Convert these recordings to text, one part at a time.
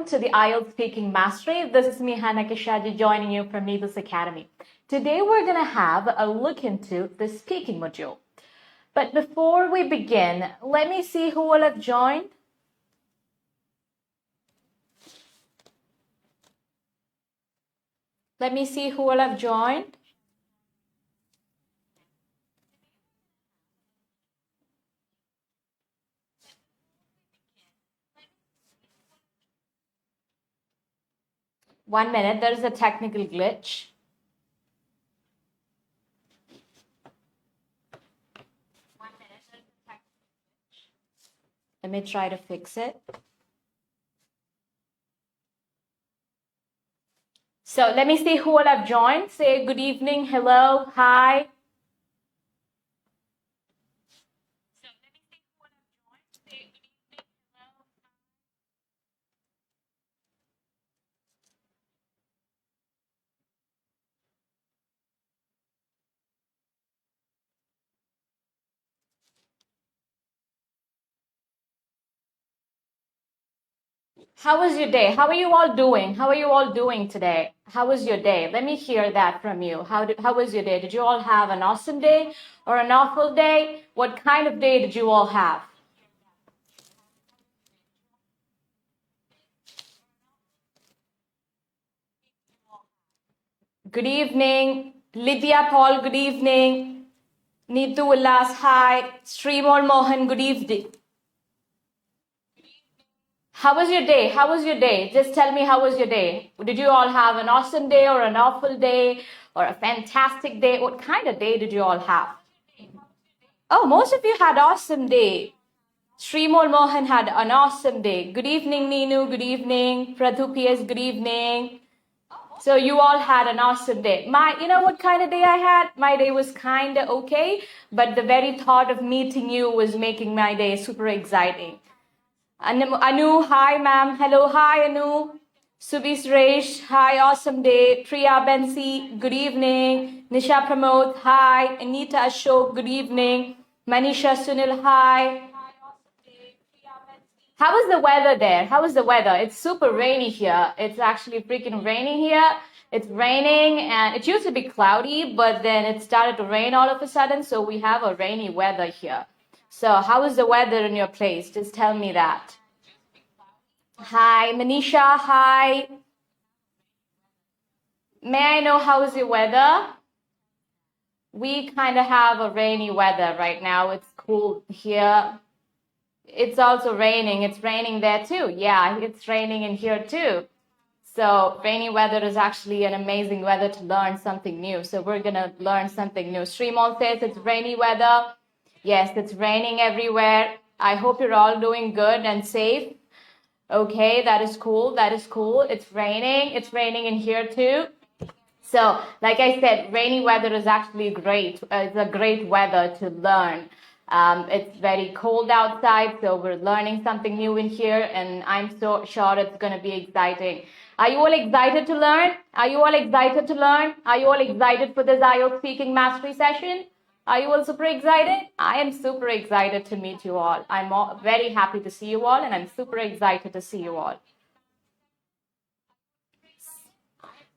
to the IELTS Speaking Mastery. This is me, 𝐻𝐿𝐿 joining you from Neethus Academy. Today we're going to have a look into the speaking module. But before we begin, let me see who will have joined. Let me see who will have joined. One minute, there is a technical glitch. Let me try to fix it. So let me see who will have joined. Say good evening, hello, hi. How was your day? How are you all doing? How are you all doing today? How was your day? Let me hear that from you. How was your day? Did you all have an awesome day or an awful day? What kind of day did you all have? Good evening. Lydia Paul, good evening. Neethu Ullas, hi. Srimol Mohan, good evening. How was your day? How was your day? Just tell me, how was your day? Did you all have an awesome day or an awful day or a fantastic day? What kind of day did you all have? Oh, most of you had awesome day. Srimol Mohan had an awesome day. Good evening, Neenu. Good evening. 𝗲𝗲𝗴𝗺, good evening. So you all had an awesome day. You know what kind of day I had? My day was kind of okay, but the very thought of meeting you was making my day super exciting. Anu, hi ma'am. Hello, hi Anu. Subhi Suresh, hi, awesome day. Priya Bensi, good evening. Nisha Pramod, hi. Anita Ashok, good evening. Manisha Sunil, hi. How was the weather there? How was the weather? It's super rainy here. It's actually freaking raining here. It's raining and it used to be cloudy, but then it started to rain all of a sudden. So we have a rainy weather here. So how is the weather in your place? Just tell me that. Hi, Manisha. Hi. May I know how is your weather? We kind of have a rainy weather right now. It's cool here. It's also raining. It's raining there too. Yeah, it's raining in here too. So rainy weather is actually an amazing weather to learn something new. So we're going to learn something new. Srimal says it's rainy weather. Yes, it's raining everywhere. I hope you're all doing good and safe. Okay, that is cool. That is cool. It's raining. It's raining in here too. So, like I said, rainy weather is actually great. It's a great weather to learn. It's very cold outside, so we're learning something new in here, and I'm so sure it's going to be exciting. Are you all excited to learn? Are you all excited to learn? Are you all excited for this IELTS Speaking Mastery session? Are you all super excited? I am super excited to meet you all. I'm very happy to see you all, and I'm super excited to see you all.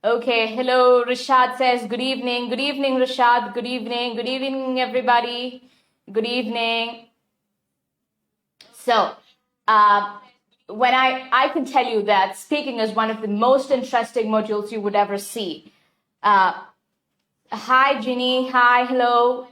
Okay, hello, Rashad says, good evening. Good evening, Rashad. Good evening. Good evening, everybody. Good evening. So, when I can tell you that speaking is one of the most interesting modules you would ever see. Hi, Ginny. Hi, hello.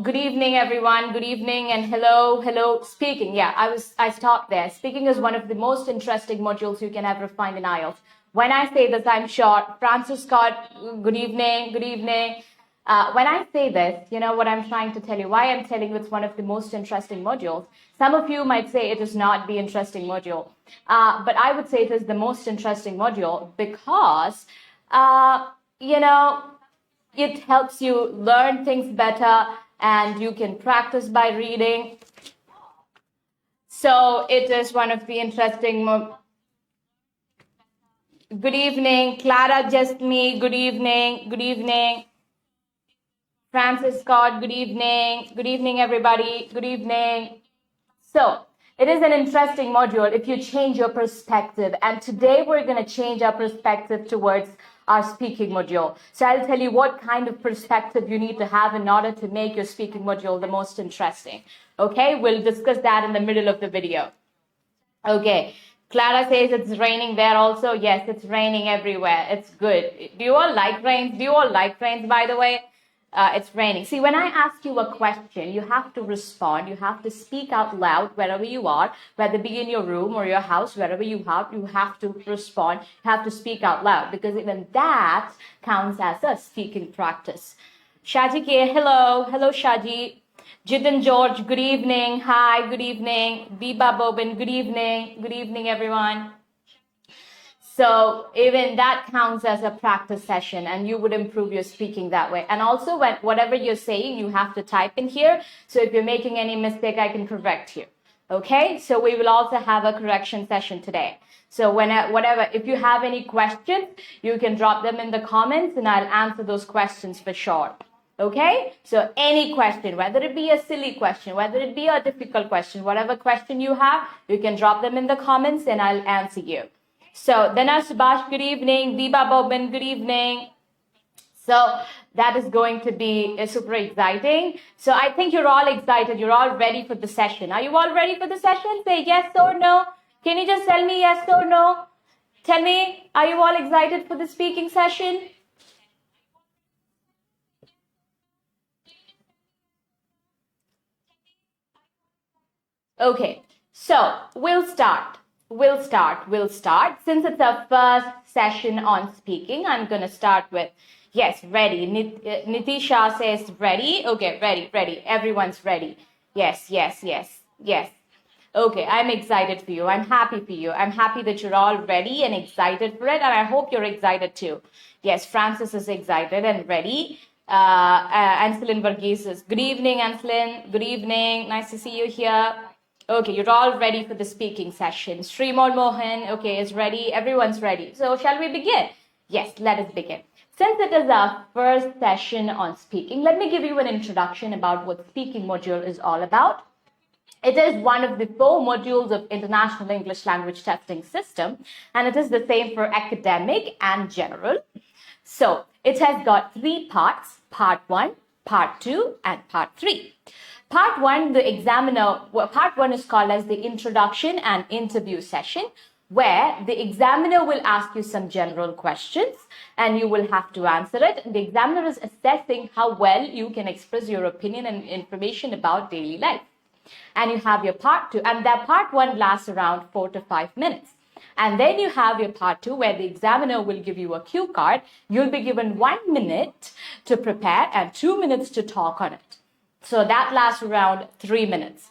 Good evening, everyone. Good evening and hello, hello. Speaking, yeah, I stopped there. Speaking is one of the most interesting modules you can ever find in IELTS. When I say this, I'm sure Francis Scott, good evening, good evening. When I say this, you know what I'm trying to tell you, why I'm telling you it's one of the most interesting modules. Some of you might say it is not the interesting module, but I would say it is the most interesting module because, you know, it helps you learn things better and you can practice by reading. So it is one of the interesting. Good evening, Clara, just me. Good evening. Good evening. Francis Scott, good evening. Good evening, everybody. Good evening. So It is an interesting module if you change your perspective. And today we're going to change our perspective towards our speaking module. So I'll tell you what kind of perspective you need to have in order to make your speaking module the most interesting. Okay, we'll discuss that in the middle of the video. Okay, Clara says it's raining there also. Yes, it's raining everywhere. It's good. Do you all like rains? Do you all like rains, by the way? It's raining. See, when I ask you a question, you have to respond. You have to speak out loud wherever you are, whether it be in your room or your house, wherever you have to respond. You have to speak out loud because even that counts as a speaking practice. Shaji K, hello. Hello, Shaji. Jitin George, good evening. Hi, good evening. Biba Bobin, good evening. Good evening, everyone. So even that counts as a practice session and you would improve your speaking that way. And also whatever you're saying, you have to type in here. So if you're making any mistake, I can correct you. Okay, so we will also have a correction session today. So if you have any questions, you can drop them in the comments and I'll answer those questions for sure. Okay, so any question, whether it be a silly question, whether it be a difficult question, whatever question you have, you can drop them in the comments and I'll answer you. So, Dana Subhash, good evening. Biba Bobin, good evening. So, that is going to be super exciting. So, I think you're all excited. You're all ready for the session. Are you all ready for the session? Say yes or no. Can you just tell me yes or no? Tell me, are you all excited for the speaking session? Okay, so we'll start. Since it's our first session on speaking, I'm going to start with, yes, ready. Nitisha says ready. Okay, ready. Everyone's ready. Yes. Okay, I'm excited for you. I'm happy for you. I'm happy that you're all ready and excited for it. And I hope you're excited too. Yes, Francis is excited and ready. Anselin Varghese says, good evening, Anselin. Good evening. Nice to see you here. Okay, you're all ready for the speaking session. Srimol Mohan, okay, is ready. Everyone's ready. So shall we begin? Yes, let us begin. Since it is our first session on speaking, let me give you an introduction about what speaking module is all about. It is one of the 4 modules of International English Language Testing System, and it is the same for academic and general. So it has got 3 parts, part 1, part 2, and part 3. Part 1, part 1 is called as the introduction and interview session, where the examiner will ask you some general questions and you will have to answer it. The examiner is assessing how well you can express your opinion and information about daily life. And you have your part 2, and that part 1 lasts around 4 to 5 minutes. And then you have your part 2 where the examiner will give you a cue card. You'll be given 1 minute to prepare and 2 minutes to talk on it. So that lasts around 3 minutes.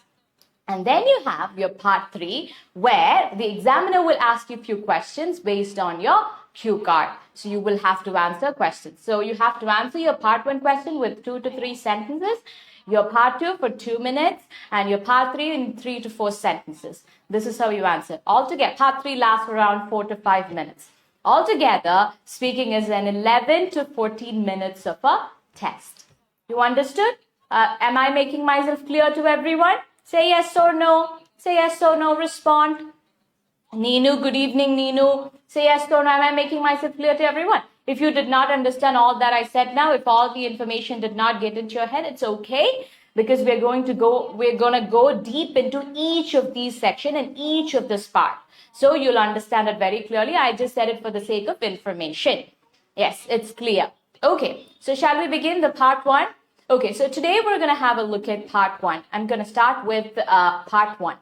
And then you have your part 3 where the examiner will ask you a few questions based on your cue card. So you will have to answer questions. So you have to answer your part 1 question with 2 to 3 sentences, your part 2 for 2 minutes, and your part 3 in 3 to 4 sentences. This is how you answer. Altogether, part 3 lasts around 4 to 5 minutes. Altogether, speaking is an 11 to 14 minutes of a test. You understood? Am I making myself clear to everyone? Say yes or no. Say yes or no. Respond. Neenu, good evening, Neenu. Say yes or no. Am I making myself clear to everyone? If you did not understand all that I said now, if all the information did not get into your head, it's okay, because we're going to go deep into each of these sections and each of this part. So you'll understand it very clearly. I just said it for the sake of information. Yes, it's clear. Okay, so shall we begin the part 1? Okay, so today we're going to have a look at part 1. I'm going to start with part 1.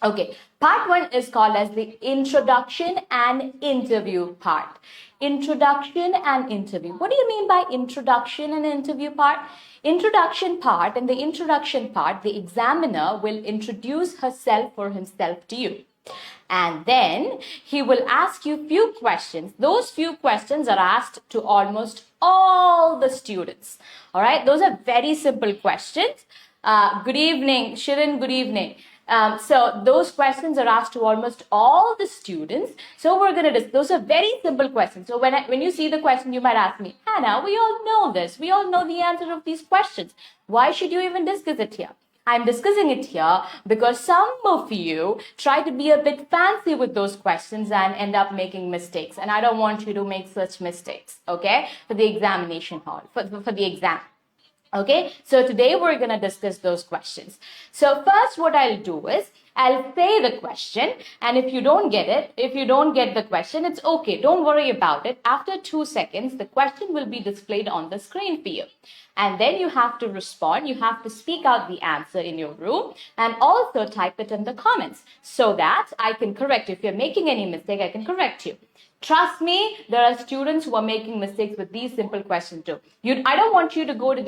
Okay, part 1 is called as the introduction and interview part. Introduction and interview. What do you mean by introduction and interview part? Introduction part, in the introduction part, the examiner will introduce herself or himself to you. And then he will ask you few questions. Those few questions are asked to almost all the students. All right, those are very simple questions. Good evening, Shirin, good evening. So those questions are asked to almost all the students. So we're going to those are very simple questions. So when you see the question, you might ask me, Hannah, we all know this. We all know the answer of these questions. Why should you even discuss it here? I'm discussing it here because some of you try to be a bit fancy with those questions and end up making mistakes. And I don't want you to make such mistakes, okay, for the examination hall, for the exam. Okay, so today we're going to discuss those questions. So first what I'll do is I'll say the question, and if you don't get it, if you don't get the question, it's okay. Don't worry about it. After 2 seconds, the question will be displayed on the screen for you. And then you have to respond. You have to speak out the answer in your room and also type it in the comments so that I can correct you. If you're making any mistake, I can correct you. Trust me, there are students who are making mistakes with these simple questions too. I don't want you to go for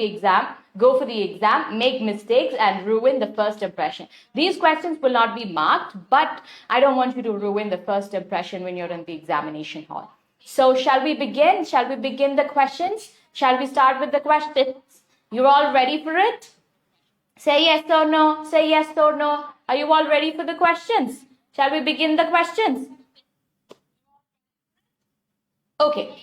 the exam, make mistakes and ruin the first impression. These questions will not be marked, but I don't want you to ruin the first impression when you're in the examination hall. So shall we begin? Shall we begin the questions? Shall we start with the questions? You're all ready for it? Say yes or no. Say yes or no. Are you all ready for the questions? Shall we begin the questions? Okay.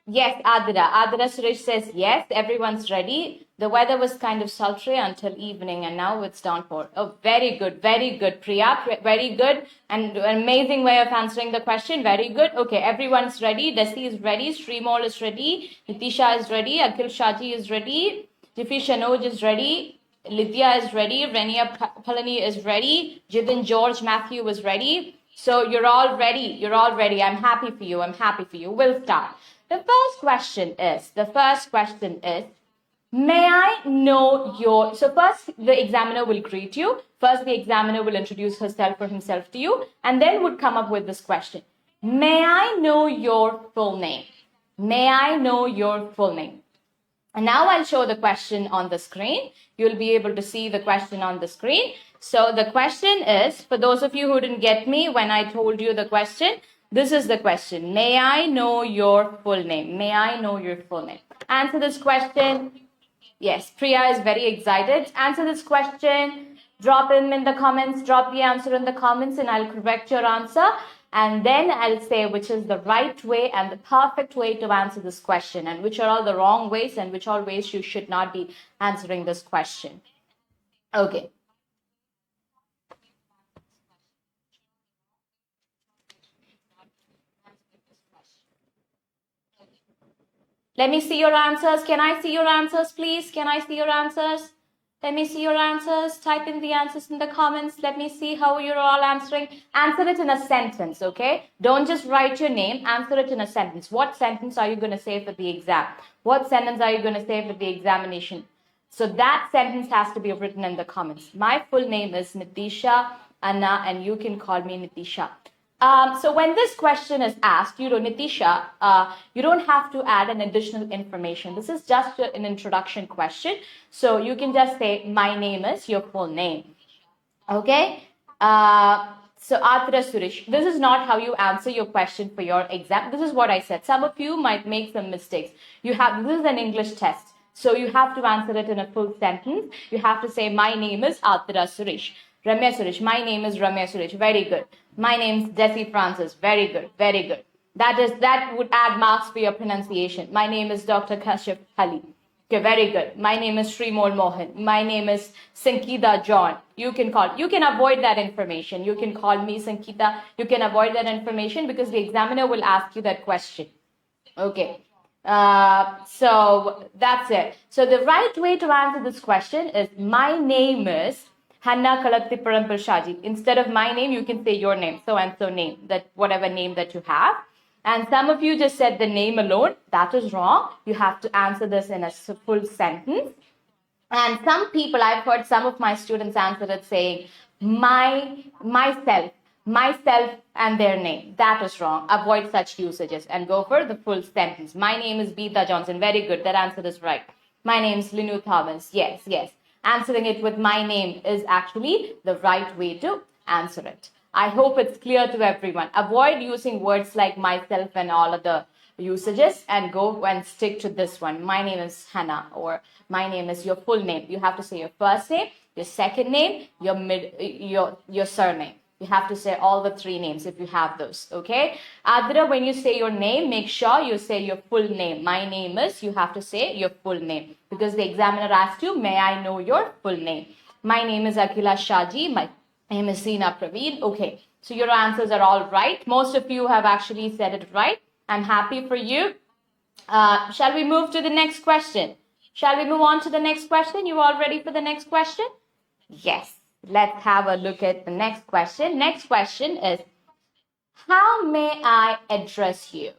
Yes, Adira Suresh says yes, everyone's ready. The weather was kind of sultry until evening and now it's downpour. Oh, very good, Priya, very good. And an amazing way of answering the question, very good. Okay, everyone's ready. Desi is ready, Srimol is ready, Nitisha is ready, Akhil Shaji is ready, Jiffy Shanoj is ready, Lydia is ready, Renia Palani is ready, Jidin George Matthew is ready. So you're all ready. I'm happy for you. We'll start. The first question is, may I know your, so first the examiner will greet you. First the examiner will introduce herself or himself to you and then would come up with this question. May I know your full name? May I know your full name? And now I'll show the question on the screen. You'll be able to see the question on the screen. So the question is, for those of you who didn't get me when I told you the question, this is the question. May I know your full name? May I know your full name? Answer this question. Yes, Priya is very excited. Answer this question. Drop in the comments. Drop the answer in the comments and I'll correct your answer. And then I'll say which is the right way and the perfect way to answer this question and which are all the wrong ways and which are ways you should not be answering this question. Okay. Let me see your answers. Can I see your answers, please? Can I see your answers? Let me see your answers. Type in the answers in the comments. Let me see how you're all answering. Answer it in a sentence, okay? Don't just write your name. Answer it in a sentence. What sentence are you going to say for the exam? What sentence are you going to say for the examination? So that sentence has to be written in the comments. My full name is Nitisha Anna, and you can call me Nitisha. So when this question is asked, Nitisha, you don't have to add an additional information. This is just an introduction question. So you can just say, my name is your full name. Okay. So Adira Suresh, this is not how you answer your question for your exam. This is what I said. Some of you might make some mistakes. This is an English test. So you have to answer it in a full sentence. You have to say, my name is Adira Suresh. Ramya Suresh, my name is Ramya Suresh. Very good. My name is Desi Francis. Very good. That would add marks for your pronunciation. My name is Dr. 𝐀𝐝𝐻 Ali. Okay, very good. My name is Srimol Mohan. My name is Sankita John. You can avoid that information. You can call me Sankita. You can avoid that information because the examiner will ask you that question. Okay. So that's it. So the right way to answer this question is, my name is Hanna Kalathipuram Shaji. Instead of my name, you can say your name, so and so name, that whatever name that you have. And some of you just said the name alone. That is wrong. You have to answer this in a full sentence. And some people, I've heard some of my students answer it saying myself and their name. That is wrong. Avoid such usages and go for the full sentence. My name is Beeta Johnson. Very good. That answer is right. My name is Linu Thomas. Yes. Answering it with my name is actually the right way to answer it. I hope it's clear to everyone. Avoid using words like myself and all of the usages and go and stick to this one. My name is Hannah, or my name is your full name. You have to say your first name, your second name, your surname. You have to say all the 3 names if you have those, okay? Adra, when you say your name, make sure you say your full name. My name is, you have to say your full name because the examiner asked you, may I know your full name? My name is Akhila Shaji. My name is Seena Praveen. Okay, so your answers are all right. Most of you have actually said it right. I'm happy for you. Shall we move to the next question? Shall we move on to the next question? You all ready for the next question? Yes. Let's have a look at the next question. Next question is, how may I address you?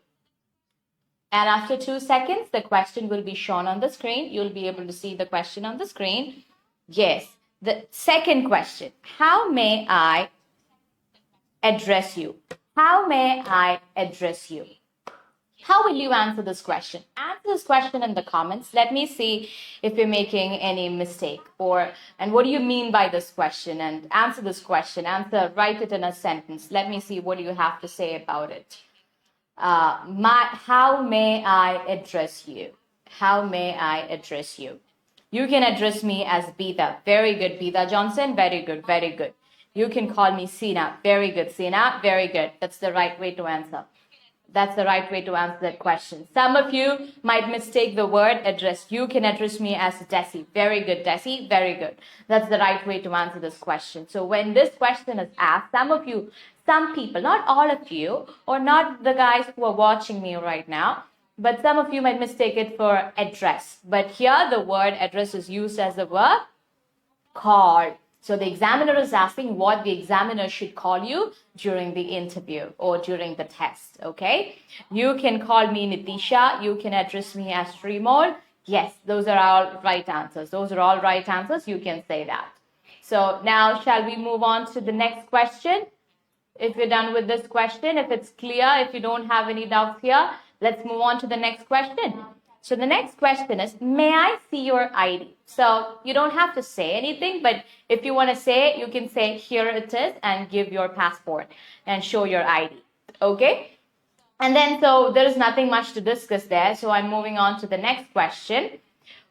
And after 2 seconds, the question will be shown on the screen. You'll be able to see the question on the screen. Yes. The second question, how may I address you? How may I address you? How will you answer this question? Answer this question in the comments. Let me see if you're making any mistake and what do you mean by this question, and answer this question. Write it in a sentence. Let me see what you have to say about it. How may I address you? How may I address you? You can address me as Beta. Very good, Beta Johnson. Very good, very good. You can call me Seena. Very good, Seena. Very good. That's the right way to answer. That's the right way to answer that question. Some of you might mistake the word address. You can address me as Desi. Very good, Desi. Very good. That's the right way to answer this question. So when this question is asked, some people, not all of you, or not the guys who are watching me right now, but some of you might mistake it for address. But here the word address is used as the verb call. So the examiner is asking what the examiner should call you during the interview or during the test, okay? You can call me Nitisha. You can address me as Srimol. Yes, those are all right answers. Those are all right answers. You can say that. So now shall we move on to the next question? If you're done with this question, if it's clear, if you don't have any doubts here, let's move on to the next question. So the next question is, may I see your ID? So you don't have to say anything, but if you want to say it, you can say, here it is, and give your passport and show your ID. Okay? And then, so there is nothing much to discuss there. So I'm moving on to the next question.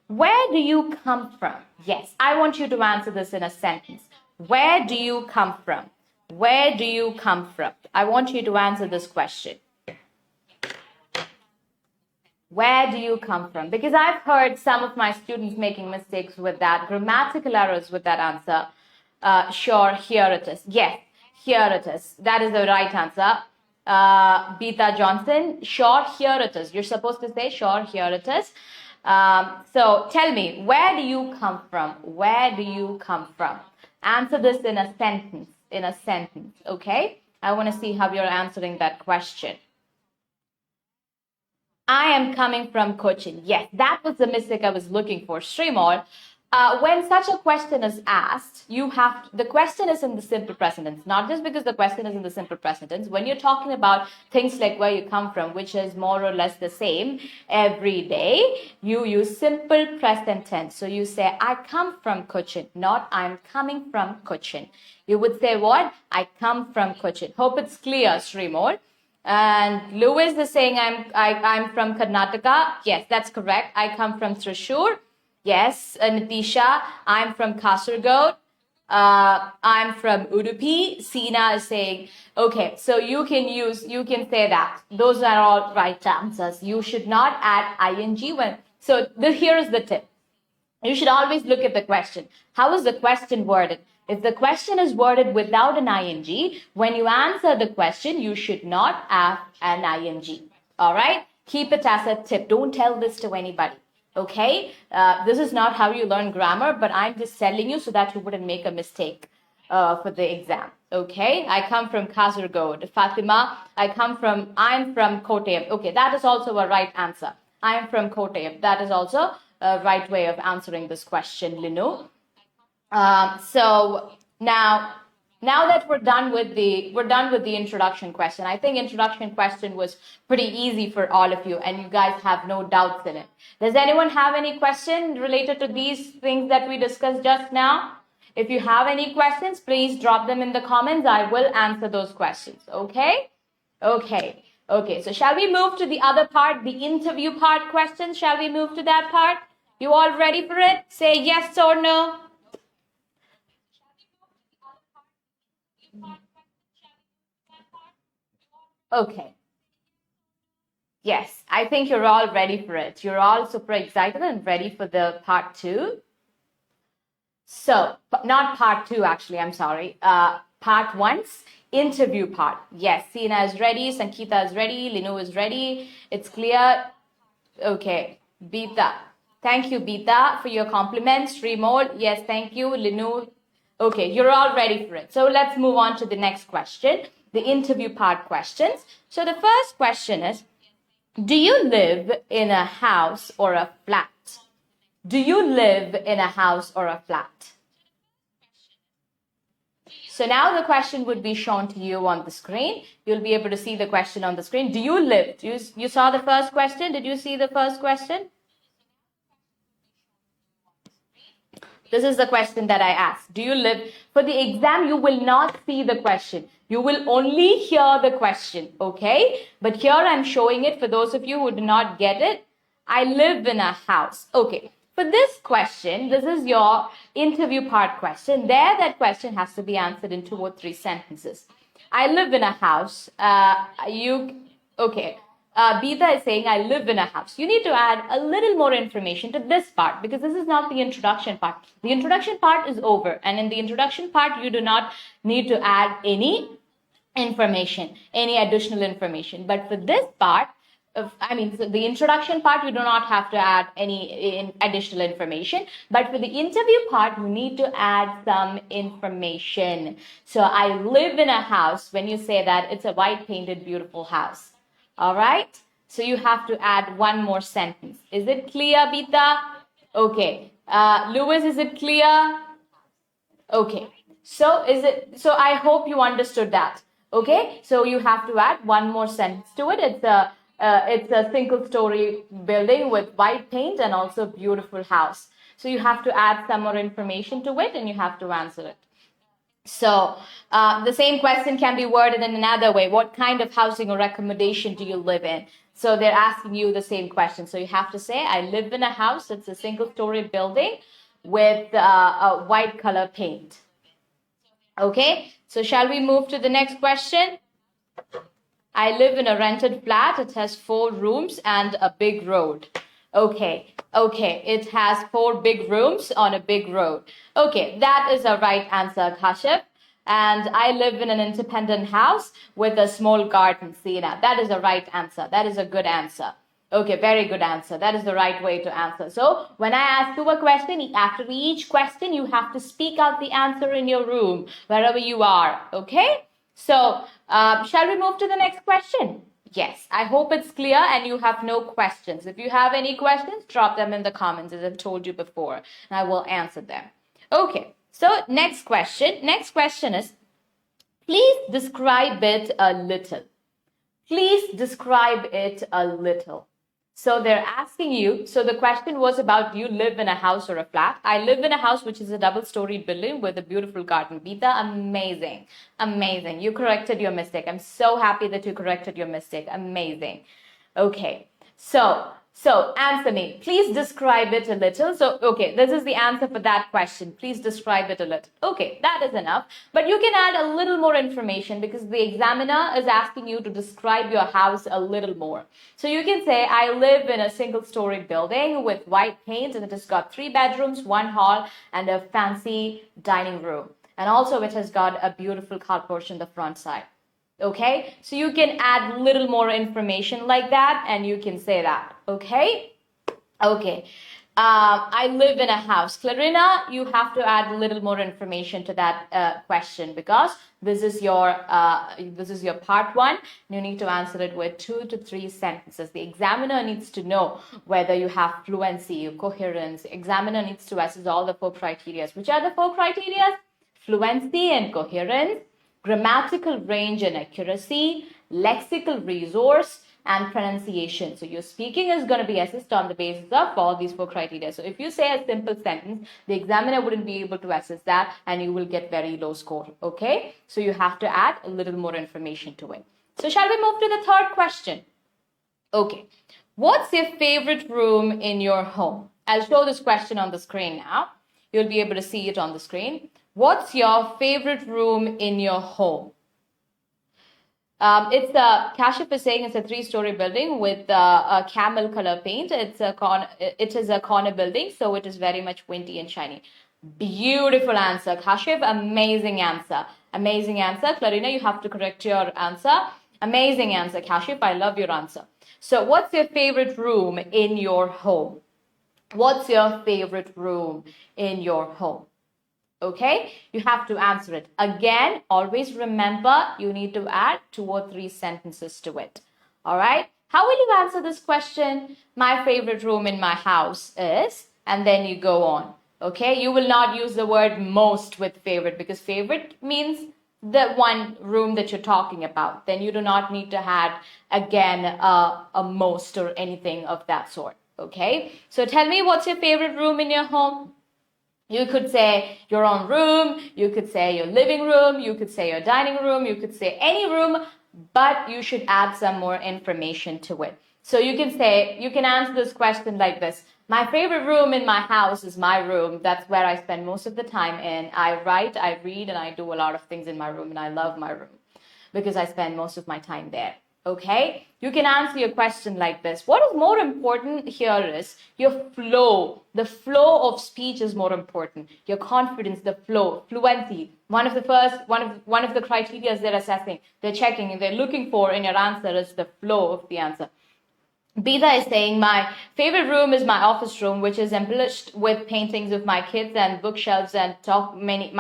Where do you come from? Yes, I want you to answer this in a sentence. Where do you come from? Where do you come from? I want you to answer this question. Where do you come from? Because I've heard some of my students making mistakes with that, grammatical errors with that answer. Sure, here it is. Yes, here it is. That is the right answer. Beta Johnson, sure, here it is. You're supposed to say, sure, here it is. So tell me, where do you come from? Where do you come from? Answer this in a sentence, okay? I want to see how you're answering that question. I am coming from Cochin. Yes, that was the mistake I was looking for. Srimol, when such a question is asked, the question is in the simple present tense, not just because the question is in the simple present tense. When you're talking about things like where you come from, which is more or less the same every day, you use simple present tense. So you say, I come from Cochin, not I'm coming from Cochin. You would say what? I come from Cochin. Hope it's clear, Srimol. And Louis is saying I'm from Karnataka. Yes, that's correct. I come from Thrissur. Yes, Nitisha, I'm from Kasaragod. I'm from Udupi. Seena is saying, okay, so you can say that. Those are all right answers. You should not add ing here is the tip. You should always look at the question. How is the question worded? If the question is worded without an ing, when you answer the question, you should not add an ing. All right? Keep it as a tip. Don't tell this to anybody. Okay? This is not how you learn grammar, but I'm just telling you so that you wouldn't make a mistake for the exam. Okay? I come from Kasaragod. Fatima, I'm from Kottayam. Okay, that is also a right answer. I am from Kottayam. That is also a right way of answering this question, Linu. So now that we're done with the introduction question. I think introduction question was pretty easy for all of you, and you guys have no doubts in it. Does anyone have any question related to these things that we discussed just now? If you have any questions, please drop them in the comments. I will answer those questions. Okay? Okay. So shall we move to the other part, the interview part questions? Shall we move to that part? You all ready for it? Say yes or no. Okay. Yes, I think you're all ready for it. You're all super excited and ready for the part 2. So, not part 2 actually, I'm sorry. Part 1's interview part. Yes, Seena is ready, Sangeeta is ready, Linu is ready. It's clear. Okay, Beta. Thank you, Beta, for your compliments. Remote, yes, thank you. Linu, okay, you're all ready for it. So let's move on to the next question, the interview part questions. So the first question is, do you live in a house or a flat? Do you live in a house or a flat? So now the question would be shown to you on the screen. You'll be able to see the question on the screen. Do you live? You saw the first question? Did you see the first question? This is the question that I asked. Do you live? For the exam, you will not see the question. You will only hear the question, okay? But here I'm showing it for those of you who do not get it. I live in a house. Okay. For this question, this is your interview part question. There, that question has to be answered in 2 or 3 sentences. I live in a house. Okay. Beta is saying, I live in a house. You need to add a little more information to this part because this is not the introduction part. The introduction part is over. And in the introduction part, you do not need to add any information, any additional information. But for this part, so the introduction part, you do not have to add any additional information. But for the interview part, you need to add some information. So I live in a house. When you say that, it's a white painted, beautiful house. All right. So you have to add one more sentence. Is it clear, Beta? Okay. Lewis, is it clear? Okay. So I hope you understood that. Okay. So you have to add one more sentence to it. It's a single-story building with white paint and also beautiful house. So you have to add some more information to it and you have to answer it. So the same question can be worded in another way. What kind of housing or accommodation do you live in? So they're asking you the same question. So you have to say, I live in a house. It's a single-story building with a white color paint. Okay, so shall we move to the next question? I live in a rented flat. It has 4 rooms and a big road. Okay, it has 4 big rooms on a big road. Okay, that is a right answer, Kashif. And I live in an independent house with a small garden, Sina. That is a right answer. That is a good answer. Okay, very good answer. That is the right way to answer. So when I ask you a question, after each question, you have to speak out the answer in your room, wherever you are. Okay? So shall we move to the next question? Yes, I hope it's clear and you have no questions. If you have any questions, drop them in the comments as I've told you before, and I will answer them. Okay, so next question. Next question is, please describe it a little. Please describe it a little. So they're asking you, so the question was about, do you live in a house or a flat? I live in a house which is a double-storied building with a beautiful garden. Beta, amazing. Amazing. You corrected your mistake. I'm so happy that you corrected your mistake. Amazing. Okay. So answer me. Please describe it a little. So, okay, this is the answer for that question. Please describe it a little. Okay, that is enough. But you can add a little more information because the examiner is asking you to describe your house a little more. So you can say, I live in a single-story building with white paint and it has got 3 bedrooms, 1 hall and a fancy dining room. And also it has got a beautiful carport on the front side. Okay, so you can add little more information like that and you can say that. Okay, I live in a house. Clarina, you have to add a little more information to that question because this is your part 1. You need to answer it with 2 to 3 sentences. The examiner needs to know whether you have fluency, coherence. Examiner needs to assess all the 4 criteria. Which are the 4 criteria? Fluency and coherence, grammatical range and accuracy, lexical resource, and pronunciation. So your speaking is going to be assessed on the basis of all these 4 criteria. So if you say a simple sentence, the examiner wouldn't be able to assess that and you will get very low score. Okay, so you have to add a little more information to it. So shall we move to the third question? Okay, what's your favorite room in your home? I'll show this question on the screen now. You'll be able to see it on the screen. What's your favorite room in your home? 𝐂𝐝𝐻 is saying it's a 3-story building with a camel color paint. It is a corner building, so it is very much windy and shiny. Beautiful answer, 𝐻𝐝. Amazing answer. Amazing answer. Clarina, you have to correct your answer. Amazing answer, 𝐻𝐝. I love your answer. So what's your favorite room in your home? What's your favorite room in your home? Okay, you have to answer it. Again, always remember you need to add 2 or 3 sentences to it. All right, how will you answer this question? My favorite room in my house is, and then you go on. Okay, you will not use the word most with favorite, because favorite means the one room that you're talking about. Then you do not need to add again a most or anything of that sort. Okay, so tell me, what's your favorite room in your home? You could say your own room, you could say your living room, you could say your dining room, you could say any room, but you should add some more information to it. So you can say, you can answer this question like this. My favorite room in my house is my room. That's where I spend most of the time in. I write, I read, and I do a lot of things in my room, and I love my room because I spend most of my time there. Okay, you can answer your question like this. What is more important here is your flow. The flow of speech is more important. Your confidence, the flow, fluency. One of the criteria they're assessing, they're checking, and they're looking for in your answer is the flow of the answer. 𝐵𝐴 is saying, my favorite room is my office room, which is embellished with paintings of my kids and bookshelves and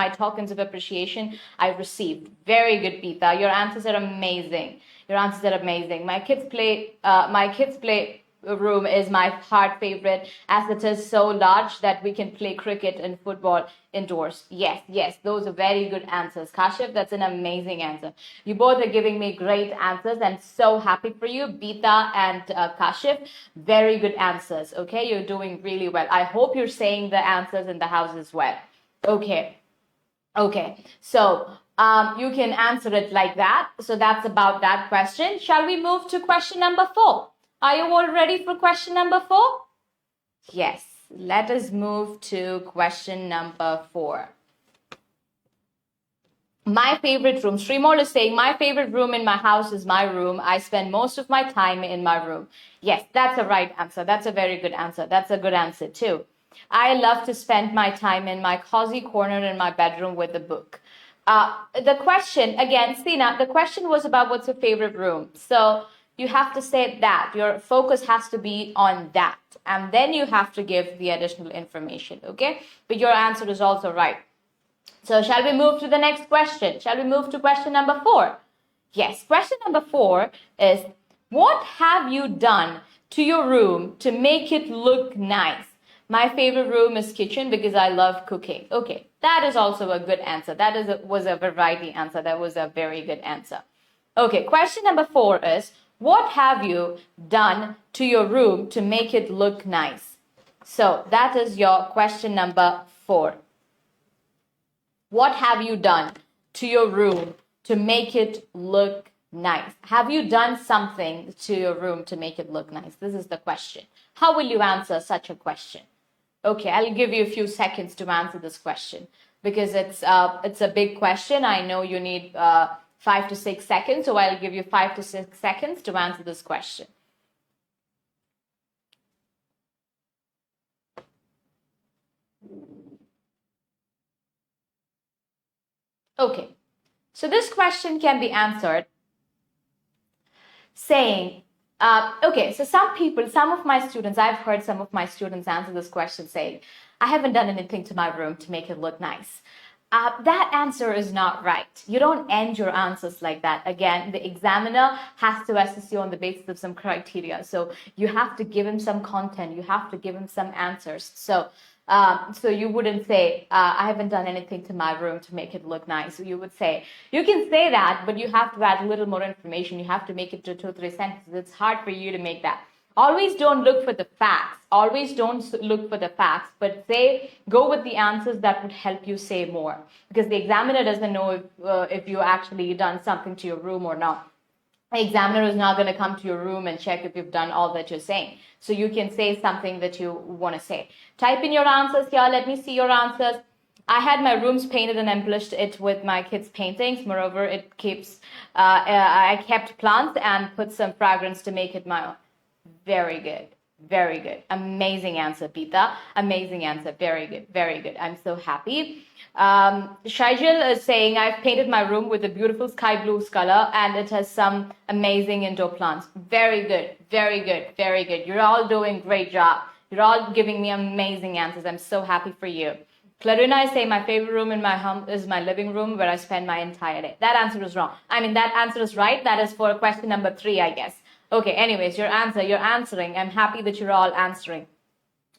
my tokens of appreciation I received. Very good, 𝐵𝐴. Your answers are amazing. Your answers are amazing. My kids play room is my heart favorite, as it is so large that we can play cricket and football indoors. Yes, yes, those are very good answers. 𝐻𝐝, that's an amazing answer. You both are giving me great answers, and so happy for you, 𝐵𝐴 and 𝐻𝐝. Very good answers. Okay, you're doing really well. I hope you're saying the answers in the house as well. Okay, okay. So you can answer it like that. So that's about that question. Shall we move to question number 4? Are you all ready for question number 4? Yes, let us move to question number 4. My favorite room. Srimol is saying, my favorite room in my house is my room. I spend most of my time in my room. Yes, that's a right answer. That's a very good answer. That's a good answer too. I love to spend my time in my cozy corner in my bedroom with a book. The question, again, Sina, the question was about what's your favorite room. So you have to say that. Your focus has to be on that. And then you have to give the additional information, okay? But your answer is also right. So shall we move to the next question? Shall we move to question number 4? Yes, question number 4 is, what have you done to your room to make it look nice? My favorite room is kitchen because I love cooking. Okay, that is also a good answer. That was a variety answer. That was a very good answer. Okay, question number 4 is, what have you done to your room to make it look nice? So that is your question number 4. What have you done to your room to make it look nice? Have you done something to your room to make it look nice? This is the question. How will you answer such a question? Okay, I'll give you a few seconds to answer this question because it's a big question. I know you need 5 to 6 seconds, so I'll give you 5 to 6 seconds to answer this question. Okay, so this question can be answered saying, okay, so some of my students, I've heard some of my students answer this question saying, I haven't done anything to my room to make it look nice. That answer is not right. You don't end your answers like that. Again, the examiner has to assess you on the basis of some criteria. So you have to give him some content. You have to give him some answers. So you wouldn't say, I haven't done anything to my room to make it look nice. So you would say, you can say that, but you have to add a little more information. You have to make it to 2 or 3 sentences. It's hard for you to make that. Always don't look for the facts. Always don't look for the facts, but go with the answers that would help you say more. Because the examiner doesn't know if you actually done something to your room or not. The examiner is not going to come to your room and check if you've done all that you're saying. So you can say something that you want to say. Type in your answers here. Let me see your answers. I had my rooms painted and embellished it with my kids' paintings. Moreover, it keeps, I kept plants and put some fragrance to make it my own. Very good. Very good. Amazing answer, Pita. Amazing answer. Very good. Very good. I'm so happy. Shaijil is saying, I've painted my room with a beautiful sky blue color and it has some amazing indoor plants. Very good. Very good. Very good. You're all doing great job. You're all giving me amazing answers. I'm so happy for you. Clarina is saying, my favorite room in my home is my living room where I spend my entire day. That answer is wrong. I mean, that answer is right. That is for question number 3, I guess. Okay, anyways, you're answering. I'm happy that you're all answering.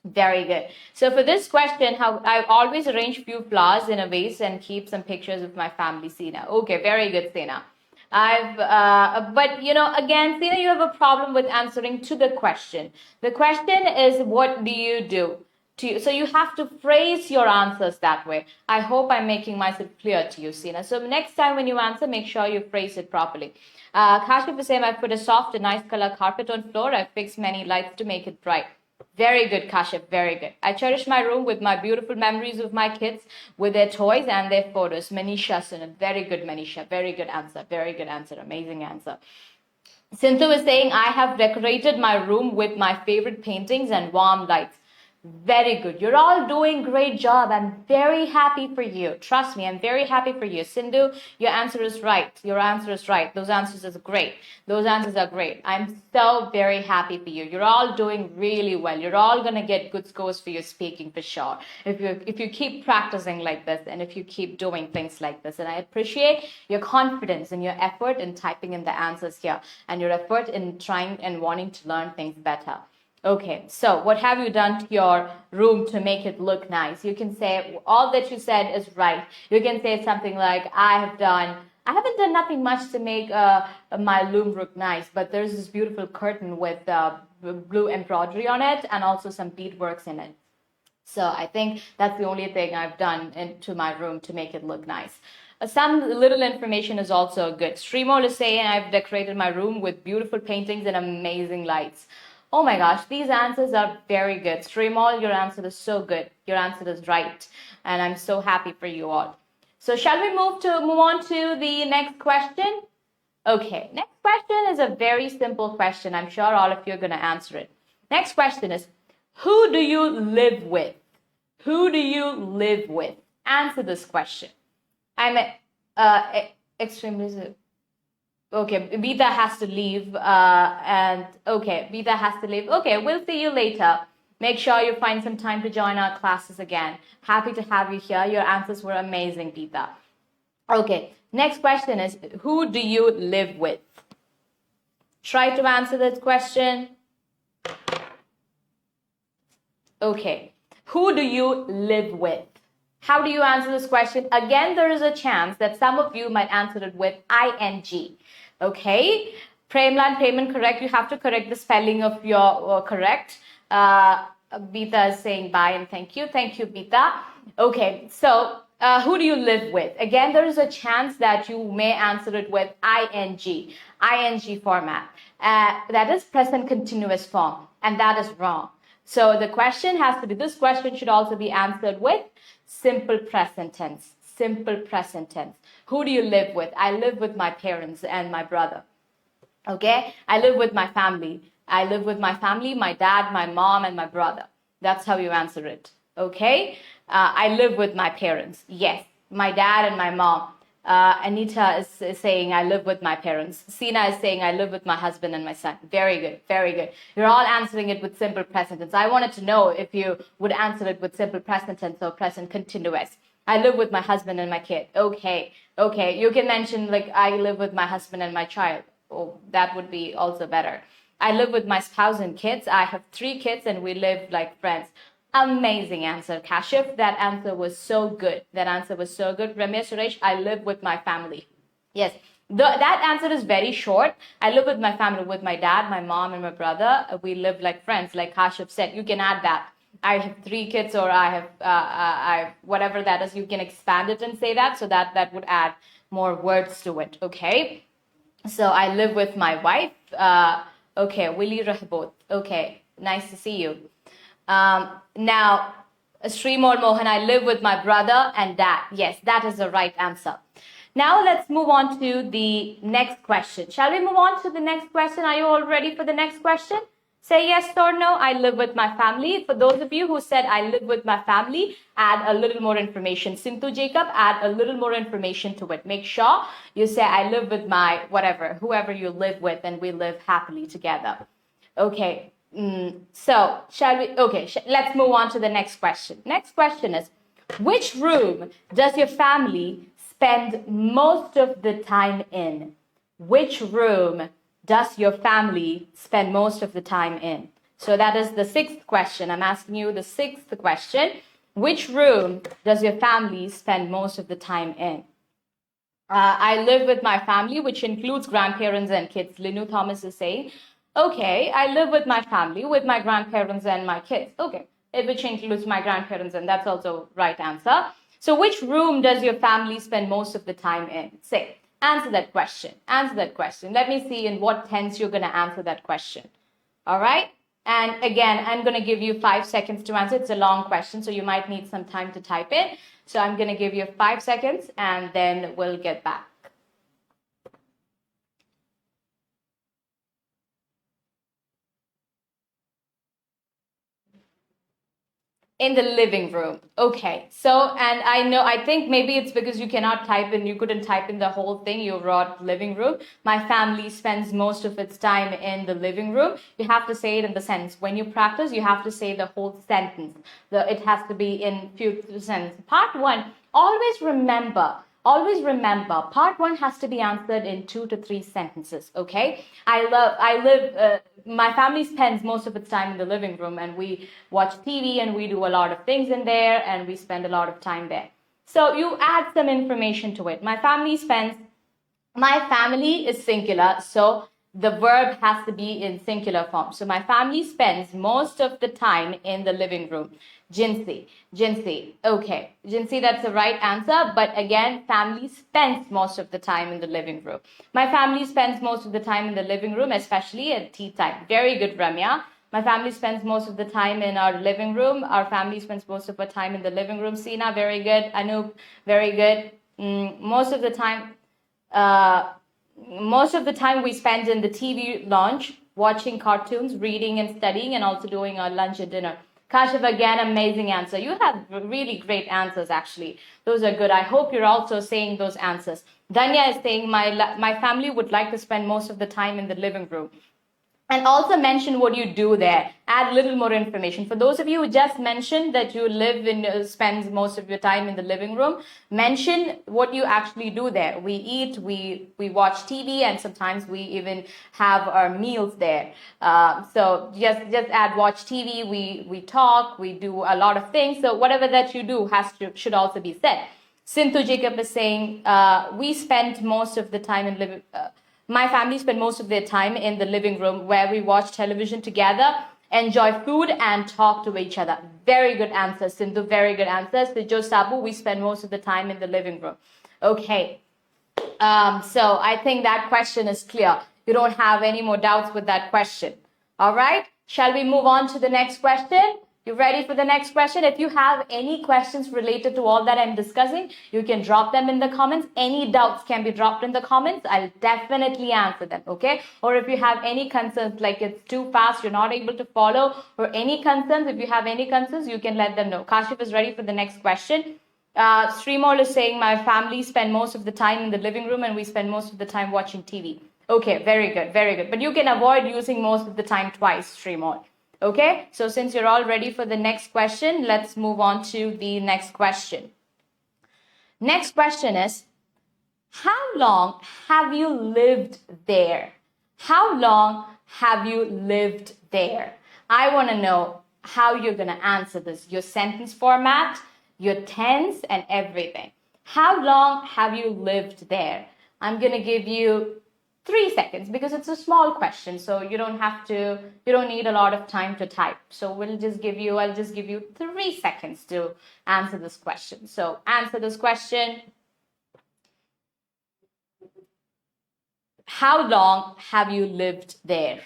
Very good. So for this question, how I always arrange few flowers in a vase and keep some pictures of my family, Sina. Okay, very good, Sina. But you know, again, Sina, you have a problem with answering to the question. The question is, what do you do? So you have to phrase your answers that way. I hope I'm making myself clear to you, Sina. So next time when you answer, make sure you phrase it properly. Kashif is saying, I put a soft and nice color carpet on floor. I fixed many lights to make it bright. Very good, Kashif. Very good. I cherish my room with my beautiful memories of my kids, with their toys and their photos. Manisha Sunan. Very good, Manisha. Very good answer. Very good answer. Amazing answer. Sinthu is saying, I have decorated my room with my favorite paintings and warm lights. Very good. You're all doing great job. I'm very happy for you. Trust me, I'm very happy for you. Sindhu, your answer is right. Your answer is right. Those answers are great. Those answers are great. I'm so very happy for you. You're all doing really well. You're all going to get good scores for your speaking for sure. If you keep practicing like this and if you keep doing things like this. And I appreciate your confidence and your effort in typing in the answers here and your effort in trying and wanting to learn things better. Okay, so what have you done to your room to make it look nice? You can say all that you said is right. You can say something like, I haven't done nothing much to make my room look nice, but there's this beautiful curtain with blue embroidery on it and also some beadworks in it. So I think that's the only thing I've done into my room to make it look nice. Some little information is also good. Srimol is saying, I've decorated my room with beautiful paintings and amazing lights. Oh my gosh, these answers are very good. Srimol, your answer is so good. Your answer is right. And I'm so happy for you all. So shall we move on to the next question? Okay, next question is a very simple question. I'm sure all of you are going to answer it. Next question is, who do you live with? Who do you live with? Answer this question. I'm extremely... Okay, Bita has to leave, Bita has to leave. Okay, we'll see you later. Make sure you find some time to join our classes again. Happy to have you here. Your answers were amazing, Bita. Okay, next question is, who do you live with? Try to answer this question. Okay, who do you live with? How do you answer this question? Again, there is a chance that some of you might answer it with ing. Okay, Premlan, Payment, correct. You have to correct the spelling of your correct. Bita is saying bye and thank you. Thank you, Bita. Okay, so who do you live with? Again, there is a chance that you may answer it with ing format. That is present continuous form, and that is wrong. So the question has to be, this question should also be answered with simple present tense. Simple present tense. Who do you live with? I live with my parents and my brother. Okay? I live with my family. I live with my family, my dad, my mom, and my brother. That's how you answer it. Okay? I live with my parents. Yes. My dad and my mom. Anita is saying, I live with my parents. Sina is saying, I live with my husband and my son. Very good, very good. You're all answering it with simple present tense. I wanted to know if you would answer it with simple present tense or present continuous. I live with my husband and my kid. Okay, okay. You can mention like, I live with my husband and my child. Oh, that would be also better. I live with my spouse and kids. I have 3 kids and we live like friends. Amazing answer, Kashif. That answer was so good. That answer was so good. Ramesh Suresh, I live with my family. Yes, that answer is very short. I live with my family, with my dad, my mom, and my brother. We live like friends, like Kashif said. You can add that. I have 3 kids, or I have whatever that is. You can expand it and say that, so that would add more words to it. Okay. So I live with my wife. Okay, Willie Rahbot. Okay, nice to see you. Now, Srimol Mohan, I live with my brother and dad. Yes, that is the right answer. Now let's move on to the next question. Shall we move on to the next question? Are you all ready for the next question? Say yes or no. I live with my family. For those of you who said I live with my family, add a little more information. Sindhu Jacob, add a little more information to it. Make sure you say I live with my whatever, whoever you live with, and we live happily together. Okay. So shall we? Okay, let's move on to the next question. Next question is, which room does your family spend most of the time in? Which room does your family spend most of the time in? So that is the sixth question. I'm asking you the sixth question. Which room does your family spend most of the time in? I live with my family, which includes grandparents and kids. Linu Thomas is saying, okay, I live with my family, with my grandparents and my kids. Okay, which includes my grandparents, and that's also right answer. So which room does your family spend most of the time in? Say, answer that question. Answer that question. Let me see in what tense you're going to answer that question. All right? And again, I'm going to give you 5 seconds to answer. It's a long question, so you might need some time to type it. So I'm going to give you 5 seconds, and then we'll get back. In the living room. Okay, so, and I think maybe it's because you cannot type in, you couldn't type in the whole thing, you wrote living room. My family spends most of its time in the living room. You have to say it in the sentence. When you practice, you have to say the whole sentence. It has to be in future sense. Part 1, always remember, part 1 has to be answered in 2 to 3 sentences, okay? My family spends most of its time in the living room, and we watch TV and we do a lot of things in there, and we spend a lot of time there. So you add some information to it. My family is singular, so the verb has to be in singular form. So my family spends most of the time in the living room. Jinsi. Okay, Jinsi, that's the right answer. But again, family spends most of the time in the living room. My family spends most of the time in the living room, especially at tea time. Very good, Ramya. My family spends most of the time in our living room. Our family spends most of our time in the living room. Sina, very good. Anoop, very good. Most of the time we spend in the TV lounge, watching cartoons, reading and studying, and also doing our lunch and dinner. Kashif, again, amazing answer. You have really great answers, actually. Those are good. I hope you're also saying those answers. Danya is saying, my family would like to spend most of the time in the living room. And also mention what you do there. Add a little more information. For those of you who just mentioned that you spend most of your time in the living room, mention what you actually do there. We eat, we watch TV, and sometimes we even have our meals there. So just add watch TV, we talk, we do a lot of things. So whatever that you do should also be said. Sindhu Jacob is saying, we spend most of the time in living my family spend most of their time in the living room, where we watch television together, enjoy food, and talk to each other. Very good answer, Sindhu. Very good answer. Sijo Sabu, we spend most of the time in the living room. Okay. So I think that question is clear. You don't have any more doubts with that question. All right. Shall we move on to the next question? You ready for the next question? If you have any questions related to all that I'm discussing, you can drop them in the comments. Any doubts can be dropped in the comments. I'll definitely answer them, okay? Or if you have any concerns, like it's too fast, you're not able to follow, or any concerns, if you have any concerns, you can let them know. Kashif is ready for the next question. Srimol is saying, my family spend most of the time in the living room, and we spend most of the time watching TV. Okay, very good, very good. But you can avoid using most of the time twice, Srimol. Okay, so since you're all ready for the next question, let's move on to the next question. Next question is, how long have you lived there? How long have you lived there? I want to know how you're going to answer this, your sentence format, your tense, and everything. How long have you lived there? I'm going to give you 3 seconds because it's a small question, so you don't need a lot of time to type. So I'll just give you 3 seconds to answer this question. So answer this question. How long have you lived there?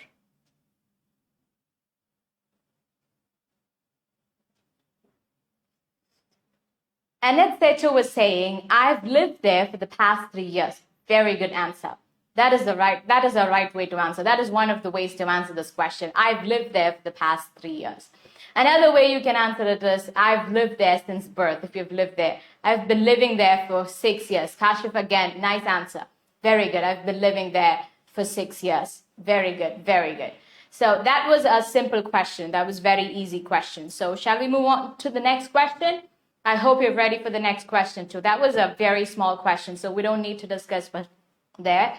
Annette Seto was saying, I've lived there for the past 3 years. Very good answer. That is a right way to answer. That is one of the ways to answer this question. I've lived there for the past 3 years. Another way you can answer it is, I've lived there since birth, if you've lived there. I've been living there for 6 years. Kashif, again, nice answer. Very good. I've been living there for 6 years. Very good. Very good. So that was a simple question. That was very easy question. So shall we move on to the next question? I hope you're ready for the next question too. That was a very small question, so we don't need to discuss there.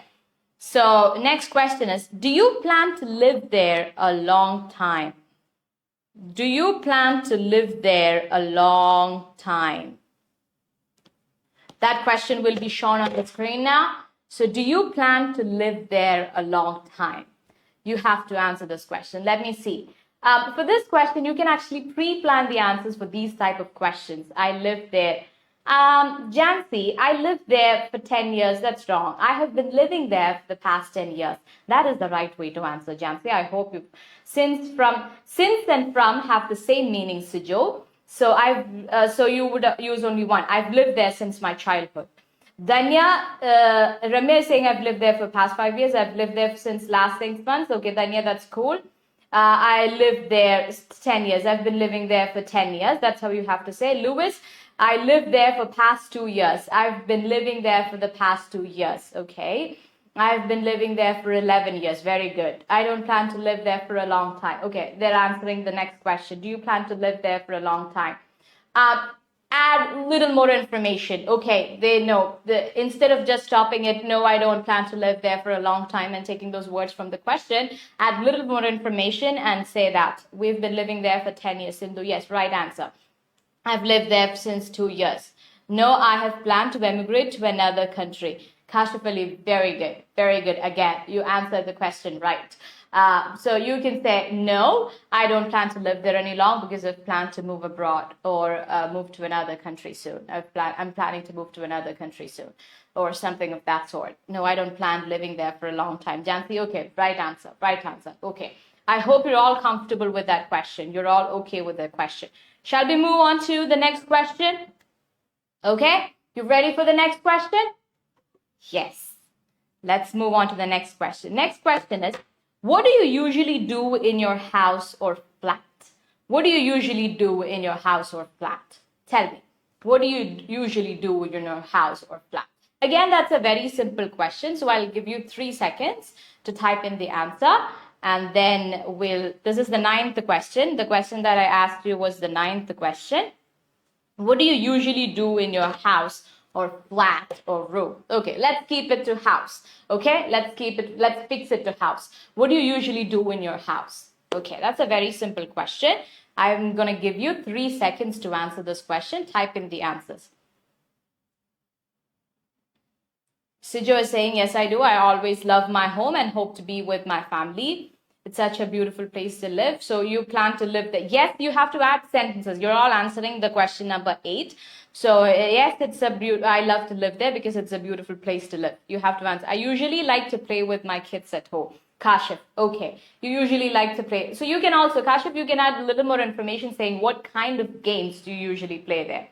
So next question is, do you plan to live there a long time? Do you plan to live there a long time? That question will be shown on the screen now. So do you plan to live there a long time? You have to answer this question. Let me see. For this question, you can actually pre-plan the answers for these type of questions. I lived there. Jancy, I lived there for 10 years. That's wrong. I have been living there for the past 10 years. That is the right way to answer, Jancy. I hope you, since and from have the same meaning, Sujo. So you would use only one. I've lived there since my childhood. Danya, Ramya is saying I've lived there for the past 5 years. I've lived there since last 6 months. Okay, Danya, that's cool. I lived there 10 years. I've been living there for 10 years. That's how you have to say. Lewis, I lived there for past 2 years. I've been living there for the past 2 years. Okay. I've been living there for 11 years. Very good. I don't plan to live there for a long time. Okay. They're answering the next question. Do you plan to live there for a long time? Add little more information. Okay, they know. Instead of just stopping it, no, I don't plan to live there for a long time and taking those words from the question, add little more information and say that. We've been living there for 10 years. Sindhu, yes, right answer. I've lived there since 2 years. No, I have planned to emigrate to another country. Kashif Ali, very good. Very good. Again, you answered the question right. So you can say, no, I don't plan to live there any long because I've planned to move abroad or move to another country soon. I'm planning to move to another country soon or something of that sort. No, I don't plan living there for a long time. Jansi, okay, right answer, right answer. Okay. I hope you're all comfortable with that question. You're all okay with that question. Shall we move on to the next question? Okay, you ready for the next question? Yes. Let's move on to the next question. Next question is, what do you usually do in your house or flat? What do you usually do in your house or flat? Tell me, what do you usually do in your house or flat? Again, that's a very simple question. So I'll give you 3 seconds to type in the answer. And then this is the 9th question. The question that I asked you was the 9th question. What do you usually do in your house or flat or room? Okay, let's keep it to house. Okay, let's fix it to house. What do you usually do in your house? Okay, that's a very simple question. I'm going to give you 3 seconds to answer this question. Type in the answers. Sijo is saying, yes, I do. I always love my home and hope to be with my family. It's such a beautiful place to live. So you plan to live there. Yes, you have to add sentences. You're all answering the question number 8. So yes, I love to live there because it's a beautiful place to live. You have to answer. I usually like to play with my kids at home. Kashif, okay. You usually like to play. So you can also, Kashif, you can add a little more information saying what kind of games do you usually play there?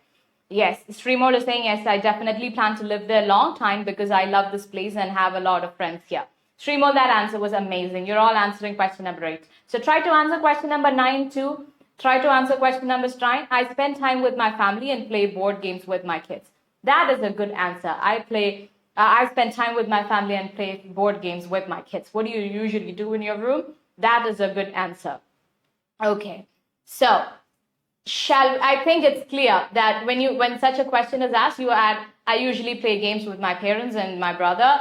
Yes, Srimod is saying, yes, I definitely plan to live there a long time because I love this place and have a lot of friends here. Srimod, that answer was amazing. You're all answering question number 8. So try to answer question number 9 too. Try to answer question number 9. I spend time with my family and play board games with my kids. That is a good answer. I spend time with my family and play board games with my kids. What do you usually do in your room? That is a good answer. Okay. So I think it's clear that when such a question is asked, you add, I usually play games with my parents and my brother.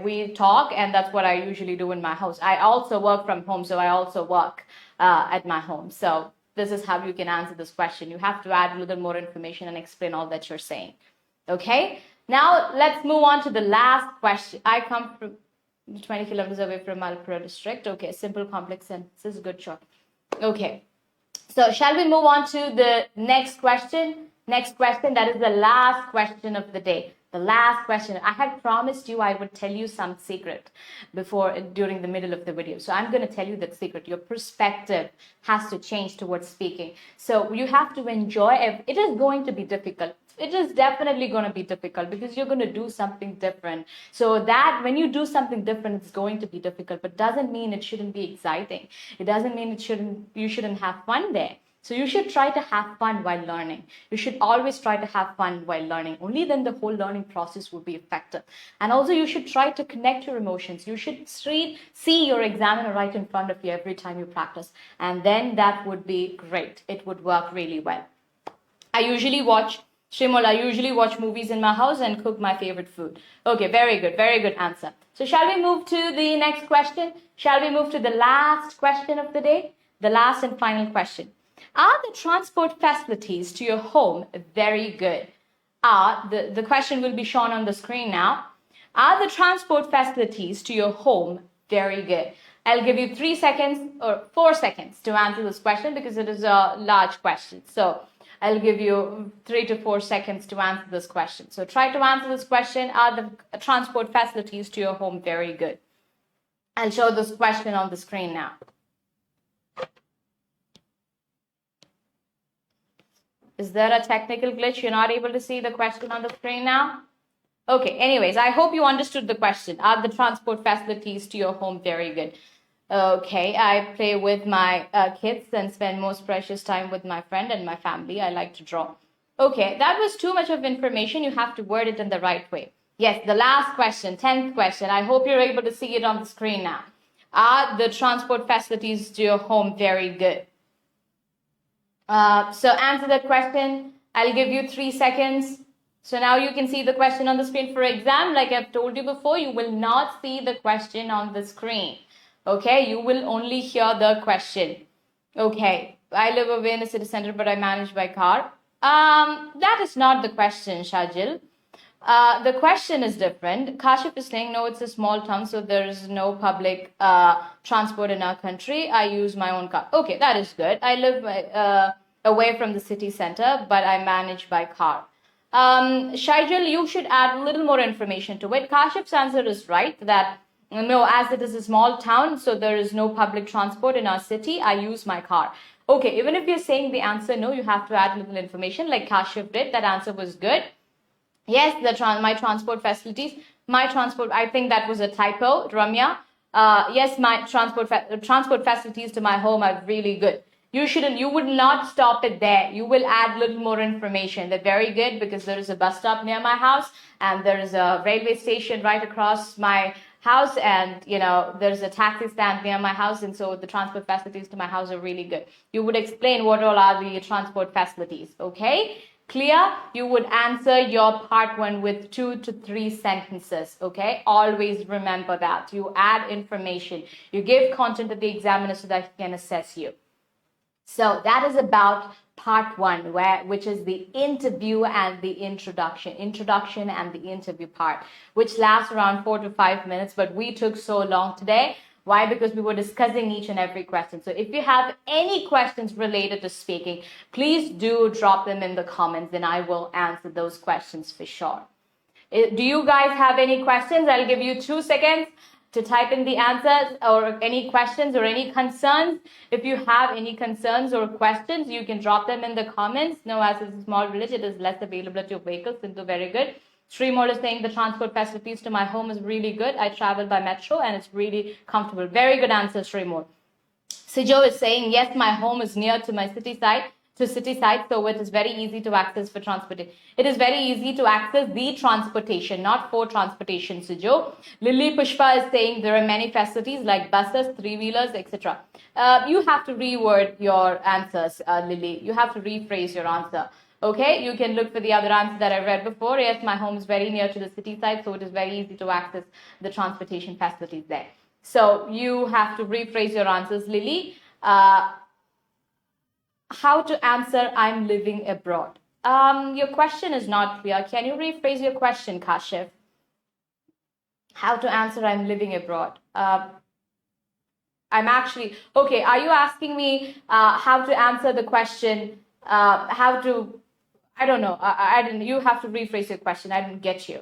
We talk, and that's what I usually do in my house. I also work from home, so I also work at my home. So this is how you can answer this question. You have to add a little more information and explain all that you're saying. Okay? Now, let's move on to the last question. I come from 20 kilometers away from Malapura district. Okay, simple, complex sentences. Good shot. Okay. So shall we move on to the next question? Next question, that is the last question of the day. The last question. I had promised you I would tell you some secret during the middle of the video. So I'm going to tell you that secret. Your perspective has to change towards speaking. So you have to enjoy it. It is going to be difficult. It is definitely going to be difficult because you're going to do something different. So that when you do something different, it's going to be difficult, but doesn't mean it shouldn't be exciting. It doesn't mean you shouldn't have fun there. So you should try to have fun while learning. You should always try to have fun while learning. Only then the whole learning process will be effective. And also you should try to connect your emotions. You should see your examiner right in front of you every time you practice. And then that would be great. It would work really well. I usually watch movies in my house and cook my favorite food. Okay, very good answer. So shall we move to the next question? Shall we move to the last question of the day? The last and final question. Are the transport facilities to your home very good? The question will be shown on the screen now. Are the transport facilities to your home very good? I'll give you 3 seconds or 4 seconds to answer this question because it is a large question. So I'll give you 3 to 4 seconds to answer this question. So try to answer this question. Are the transport facilities to your home very good? I'll show this question on the screen now. Is there a technical glitch? You're not able to see the question on the screen now? Okay, anyways, I hope you understood the question. Are the transport facilities to your home very good? Okay, I play with my kids and spend most precious time with my friend and my family. I like to draw. Okay, that was too much of information. You have to word it in the right way. Yes, the last question, 10th question. I hope you're able to see it on the screen now. Are the transport facilities to your home very good? So answer that question. I'll give you 3 seconds. So now you can see the question on the screen for exam. Like I've told you before, you will not see the question on the screen. Okay, you will only hear the question. Okay, I live away in a city center, but I manage by car. That is not the question, Shajil. The question is different. Kashif is saying, no, it's a small town, so there is no public transport in our country. I use my own car. Okay, that is good. I live away from the city center, but I manage by car. Shaijal, you should add a little more information to it. Kashif's answer is right, that no, as it is a small town, so there is no public transport in our city. I use my car. Okay, even if you're saying the answer no, you have to add little information like Kashif did. That answer was good. Yes, my transport facilities. I think that was a typo, Ramya. Yes, my transport facilities to my home are really good. You would not stop it there. You will add little more information. They're very good because there is a bus stop near my house and there is a railway station right across my house, and there's a taxi stand near my house, and so the transport facilities to my house are really good. You would explain what all are the transport facilities, okay? Clear? You would answer your part 1 with 2 to 3 sentences, okay? Always remember that. You add information. You give content to the examiner so that he can assess you. So that is about part 1, which is the interview and the introduction and the interview part, which lasts around 4 to 5 minutes, but we took so long today. Why? Because we were discussing each and every question. So if you have any questions related to speaking, please do drop them in the comments and I will answer those questions for sure. Do you guys have any questions? I'll give you 2 seconds to type in the answers or any questions or any concerns. If you have any concerns or questions, you can drop them in the comments. No, as it's a small village, it is less availability of vehicles. Sindhu, very good. Srimol is saying the transport facilities to my home is really good. I travel by metro and it's really comfortable. Very good answer, Srimol. Sijo is saying, yes, my home is near to my city side, so it is very easy to access for transportation. It is very easy to access the transportation, not for transportation, Sijo. Lily Pushpa is saying there are many facilities like buses, 3-wheelers, etc. You have to reword your answers, Lily. You have to rephrase your answer. Okay, you can look for the other answer that I read before. Yes, my home is very near to the city side, so it is very easy to access the transportation facilities there. So you have to rephrase your answers, Lily. How to answer, I'm living abroad. Your question is not clear. Can you rephrase your question, Kashif? How to answer, I'm living abroad. I'm actually, okay, are you asking me how to answer the question, how to I don't know. I didn't. You have to rephrase your question. I didn't get you.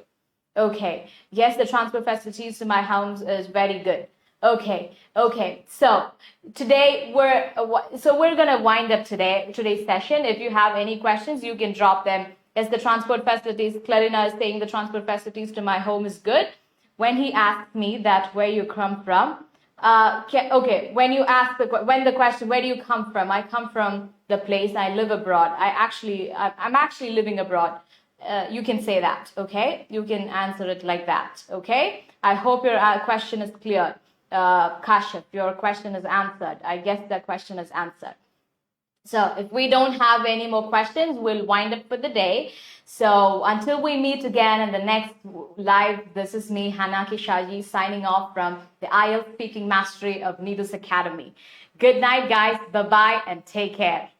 Okay. Yes, the transport facilities to my homes is very good. Okay. Okay. So today we're gonna wind up today's session. If you have any questions, you can drop them. As the transport facilities, Clarina is saying the transport facilities to my home is good. When he asked me that where you come from, okay. When you ask the question, where do you come from? I come from the place. I live abroad. I'm actually living abroad. You can say that, okay? You can answer it like that, okay? I hope your question is clear. Kashif, your question is answered. I guess that question is answered. So if we don't have any more questions, we'll wind up for the day. So until we meet again in the next live, this is me, Hanaki Shaji, signing off from the IELTS Speaking Mastery of Neethus Academy. Good night, guys. Bye-bye and take care.